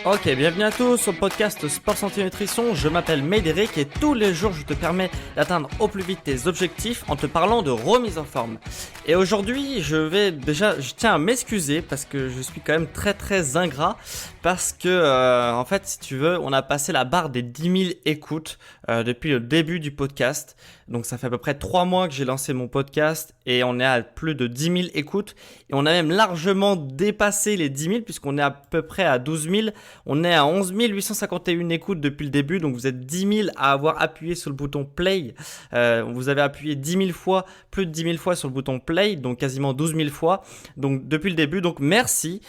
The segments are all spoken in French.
Ok, bienvenue à tous sur le podcast Sport Santé Nutrition. Je m'appelle Médéric et tous les jours je te permets d'atteindre au plus vite tes objectifs en te parlant de remise en forme. Et aujourd'hui je tiens à m'excuser parce que je suis quand même très ingrat parce que en fait si tu veux on a passé la barre des 10 000 écoutes depuis le début du podcast. Donc ça fait à peu près 3 mois que j'ai lancé mon podcast et on est à plus de 10 000 écoutes et on a même largement dépassé les 10 000 puisqu'on est à peu près à 12 000. On est à 11 851 écoutes depuis le début, donc vous êtes 10 000 à avoir appuyé sur le bouton play. Vous avez appuyé 10 000 fois, plus de 10 000 fois sur le bouton play, donc quasiment 12 000 fois. Donc depuis le début, donc merci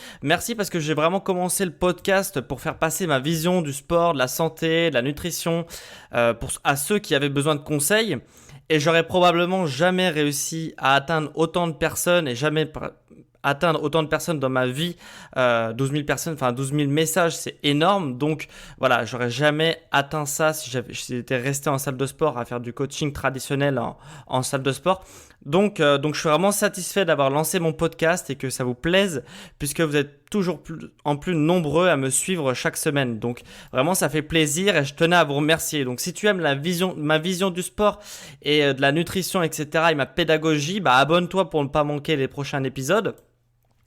parce que j'ai vraiment commencé le podcast pour faire passer ma vision du sport, de la santé, de la nutrition, à ceux qui avaient besoin de conseils. Et j'aurais probablement jamais réussi à atteindre autant de personnes et jamais atteindre autant de personnes dans ma vie, 12 000 personnes, enfin 12 000 messages, c'est énorme. Donc voilà, j'aurais jamais atteint ça si j'étais resté en salle de sport à faire du coaching traditionnel en salle de sport. Donc je suis vraiment satisfait d'avoir lancé mon podcast et que ça vous plaise puisque vous êtes toujours plus nombreux à me suivre chaque semaine. Donc vraiment ça fait plaisir et je tenais à vous remercier. Donc si tu aimes ma vision du sport et de la nutrition, etc. et ma pédagogie, abonne-toi pour ne pas manquer les prochains épisodes.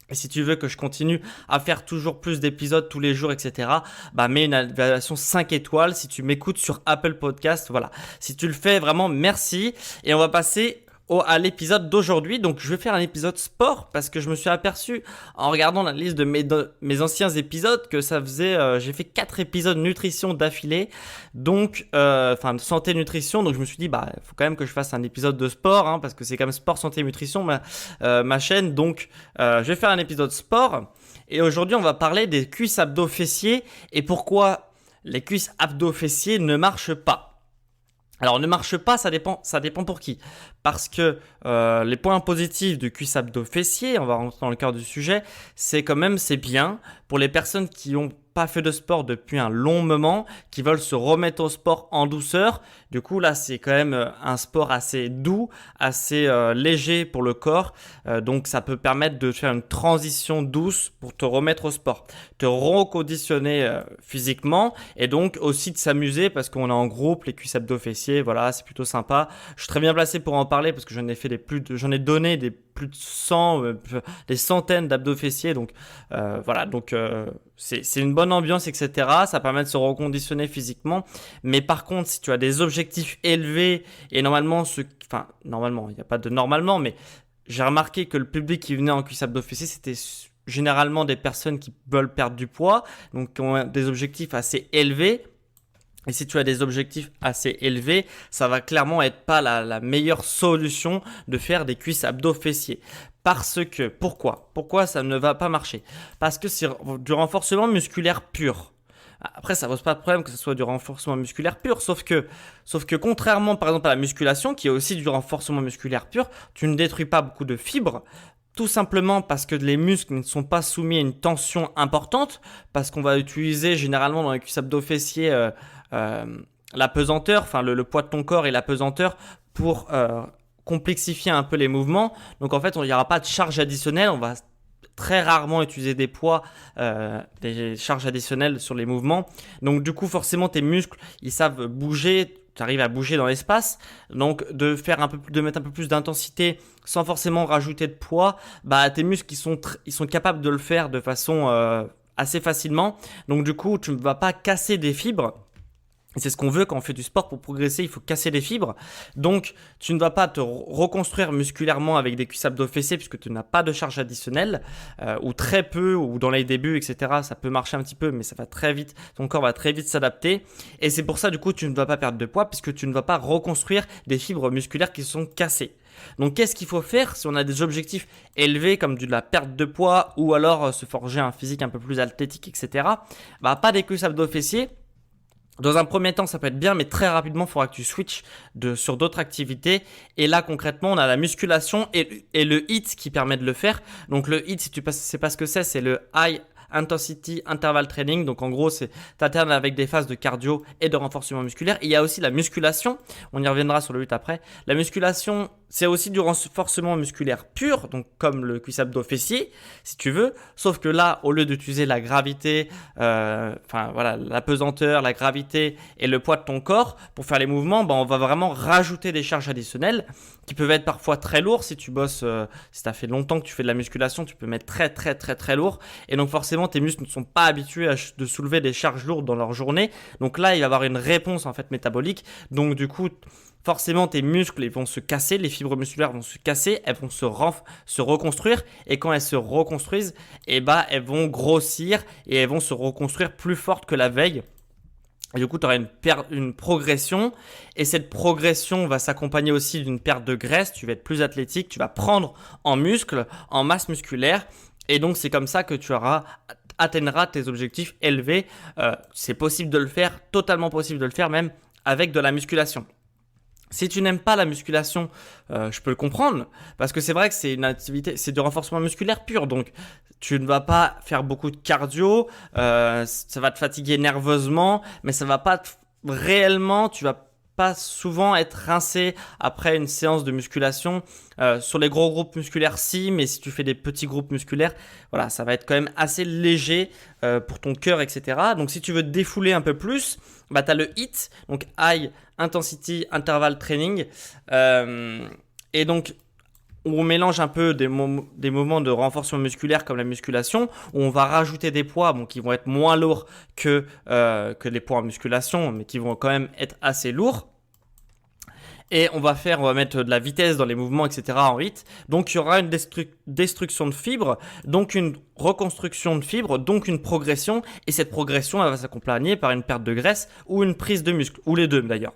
Et si tu veux que je continue à faire toujours plus d'épisodes tous les jours, etc., mets une évaluation 5 étoiles si tu m'écoutes sur Apple Podcast. Voilà. Si tu le fais, vraiment, merci. Et on va passer à l'épisode d'aujourd'hui. Donc, je vais faire un épisode sport parce que je me suis aperçu en regardant la liste de mes anciens épisodes que ça faisait, j'ai fait 4 épisodes nutrition d'affilée. Donc, santé nutrition. Donc, je me suis dit, il faut quand même que je fasse un épisode de sport, parce que c'est quand même sport, santé, nutrition, ma chaîne. Donc, je vais faire un épisode sport. Et aujourd'hui, on va parler des cuisses abdos fessiers et pourquoi les cuisses abdos fessiers ne marchent pas. Alors ne marche pas, ça dépend pour qui. Parce que les points positifs du cuisse abdos fessier, on va rentrer dans le cœur du sujet, c'est bien pour les personnes qui n'ont pas fait de sport depuis un long moment, qui veulent se remettre au sport en douceur. Du coup là c'est quand même un sport assez doux, assez léger pour le corps. Donc ça peut permettre de faire une transition douce pour te remettre au sport, te reconditionner physiquement et donc aussi de s'amuser parce qu'on est en groupe, les cuisses abdos fessiers, voilà, c'est plutôt sympa. Je suis très bien placé pour en parler parce que j'en ai donné des plus de 100, des centaines d'abdos fessiers. Donc voilà, c'est une bonne ambiance, etc. Ça permet de se reconditionner physiquement. Mais par contre, si tu as des objectifs élevés et normalement, il n'y a pas de normalement, mais j'ai remarqué que le public qui venait en cuisse abdos fessiers, c'était généralement des personnes qui veulent perdre du poids, donc qui ont des objectifs assez élevés. Et si tu as des objectifs assez élevés, ça va clairement être pas la meilleure solution de faire des cuisses abdos fessiers. Parce que, pourquoi ça ne va pas marcher? Parce que c'est du renforcement musculaire pur. Après, ça pose pas de problème que ce soit du renforcement musculaire pur, sauf que contrairement par exemple à la musculation, qui est aussi du renforcement musculaire pur, tu ne détruis pas beaucoup de fibres. Tout simplement parce que les muscles ne sont pas soumis à une tension importante, parce qu'on va utiliser généralement dans les cuisses abdos fessiers la pesanteur, le poids de ton corps et la pesanteur pour complexifier un peu les mouvements. Donc en fait, il n'y aura pas de charge additionnelle, on va très rarement utiliser des poids, des charges additionnelles sur les mouvements. Donc du coup, forcément, tes muscles, ils savent bouger, tu arrives à bouger dans l'espace. Donc de mettre un peu plus d'intensité sans forcément rajouter de poids, tes muscles ils sont capables de le faire de façon assez facilement. Donc du coup, tu ne vas pas casser des fibres. C'est ce qu'on veut quand on fait du sport. Pour progresser, il faut casser les fibres. Donc, tu ne vas pas te reconstruire musculairement avec des cuisses abdos fessiers puisque tu n'as pas de charge additionnelle ou très peu, ou dans les débuts, etc. Ça peut marcher un petit peu, mais ça va très vite. Ton corps va très vite s'adapter. Et c'est pour ça, du coup, tu ne vas pas perdre de poids puisque tu ne vas pas reconstruire des fibres musculaires qui sont cassées. Donc, qu'est-ce qu'il faut faire si on a des objectifs élevés comme de la perte de poids ou alors se forger un physique un peu plus athlétique, etc. Pas des cuisses abdos fessiers. Dans un premier temps, ça peut être bien, mais très rapidement, il faudra que tu switches sur d'autres activités. Et là, concrètement, on a la musculation et le HIIT qui permet de le faire. Donc, le HIIT, si tu ne sais pas ce que c'est le High Intensity Interval Training. Donc, en gros, c'est t'alternes avec des phases de cardio et de renforcement musculaire. Et il y a aussi la musculation. On y reviendra sur le HIIT après. La musculation c'est aussi du renforcement musculaire pur, donc comme le cuisse abdos fessier, si tu veux. Sauf que là, au lieu d'utiliser la gravité, la pesanteur, la gravité et le poids de ton corps pour faire les mouvements, on va vraiment rajouter des charges additionnelles qui peuvent être parfois très lourdes. Si tu bosses, si tu as fait longtemps que tu fais de la musculation, tu peux mettre très très très très lourd. Et donc forcément, tes muscles ne sont pas habitués de soulever des charges lourdes dans leur journée. Donc là, il va y avoir une réponse en fait métabolique. Donc du coup, forcément, tes muscles ils vont se casser, les fibres musculaires vont se casser, elles vont se reconstruire. Et quand elles se reconstruisent, elles vont grossir et elles vont se reconstruire plus fortes que la veille. Et du coup, tu auras une progression. Et cette progression va s'accompagner aussi d'une perte de graisse. Tu vas être plus athlétique, tu vas prendre en muscle, en masse musculaire. Et donc, c'est comme ça que tu atteindras tes objectifs élevés. C'est possible de le faire, totalement possible de le faire même avec de la musculation. Si tu n'aimes pas la musculation, je peux le comprendre parce que c'est vrai que c'est une activité, c'est du renforcement musculaire pur. Donc, tu ne vas pas faire beaucoup de cardio, ça va te fatiguer nerveusement, mais ça va pas réellement, tu vas pas souvent être rincé après une séance de musculation. Sur les gros groupes musculaires, si, mais si tu fais des petits groupes musculaires, voilà, ça va être quand même assez léger pour ton cœur, etc. Donc, si tu veux te défouler un peu plus, tu as le HIIT, donc High Intensity Interval Training. Et donc, où on mélange un peu des moments de renforcement musculaire comme la musculation, où on va rajouter des poids qui vont être moins lourds que les poids en musculation, mais qui vont quand même être assez lourds. Et on va mettre de la vitesse dans les mouvements, etc. en HIIT. Donc, il y aura une destruction de fibres, donc une reconstruction de fibres, donc une progression. Et cette progression, elle va s'accompagner par une perte de graisse ou une prise de muscle, ou les deux d'ailleurs.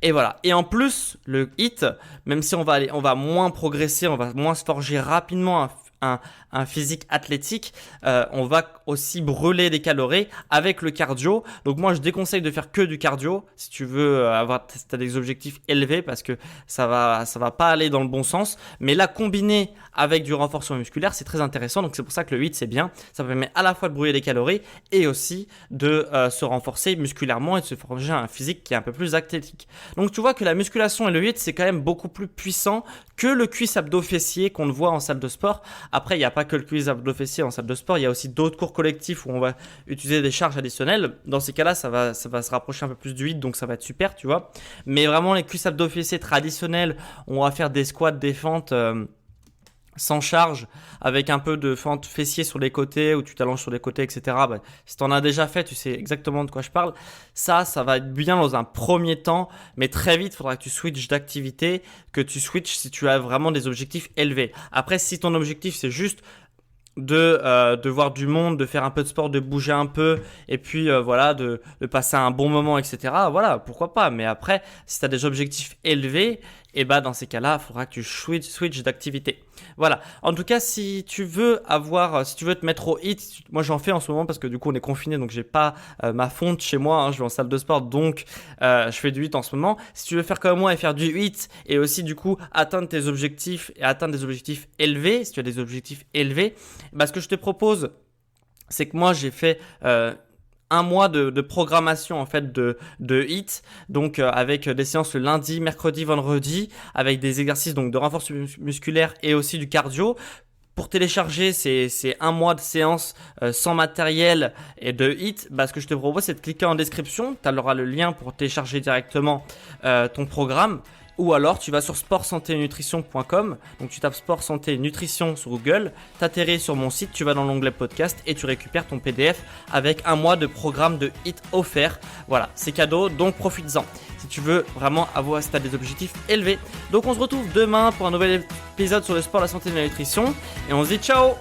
Et voilà. Et en plus, le HIIT, même si on va moins progresser, on va moins se forger rapidement un physique athlétique, on va aussi brûler des calories avec le cardio. Donc moi je déconseille de faire que du cardio si tu veux si tu as des objectifs élevés parce que ça va pas aller dans le bon sens. Mais là combiné avec du renforcement musculaire, c'est très intéressant. Donc c'est pour ça que le HIIT c'est bien. Ça permet à la fois de brûler des calories et aussi de se renforcer musculairement et de se forger un physique qui est un peu plus athlétique. Donc tu vois que la musculation et le HIIT c'est quand même beaucoup plus puissant que le cuisse abdos fessier qu'on le voit en salle de sport. Après il n'y a pas que le cuisse abdos fessier en salle de sport, il y a aussi d'autres cours collectifs où on va utiliser des charges additionnelles. Dans ces cas-là, ça va se rapprocher un peu plus du HIIT, donc ça va être super, tu vois. Mais vraiment, les cuisses abdos fessiers traditionnels, on va faire des squats, des fentes sans charge, avec un peu de fente fessier sur les côtés, où tu t'allonges sur les côtés, etc. Si tu en as déjà fait, tu sais exactement de quoi je parle. Ça va être bien dans un premier temps, mais très vite, il faudra que tu switches d'activité, que tu switches si tu as vraiment des objectifs élevés. Après, si ton objectif, c'est juste de voir du monde, de faire un peu de sport, de bouger un peu et puis de passer un bon moment, etc. Voilà, pourquoi pas. Mais après, si tu as des objectifs élevés, et dans ces cas-là, il faudra que tu switches d'activité. Voilà. En tout cas, si tu veux te mettre au HIIT, moi j'en fais en ce moment parce que du coup on est confiné, donc j'ai pas ma fonte chez moi, je vais en salle de sport, donc je fais du HIIT en ce moment. Si tu veux faire comme moi et faire du HIIT et aussi du coup atteindre tes objectifs et atteindre des objectifs élevés, si tu as des objectifs élevés, ce que je te propose, c'est que moi j'ai fait un mois de programmation en fait de HIIT, donc avec des séances le lundi, mercredi, vendredi, avec des exercices donc de renforcement musculaire et aussi du cardio. Pour télécharger, c'est un mois de séance sans matériel et de HIIT. Ce que je te propose, c'est de cliquer en description. Tu auras le lien pour télécharger directement ton programme. Ou alors tu vas sur sportsanténutrition.com, donc tu tapes sport santé nutrition sur Google, t'atterris sur mon site, tu vas dans l'onglet podcast et tu récupères ton PDF avec un mois de programme de HIIT offert. Voilà, c'est cadeau, donc profites-en si tu veux vraiment avoir si tu as des objectifs élevés. Donc on se retrouve demain pour un nouvel épisode sur le sport, la santé et la nutrition et on se dit ciao.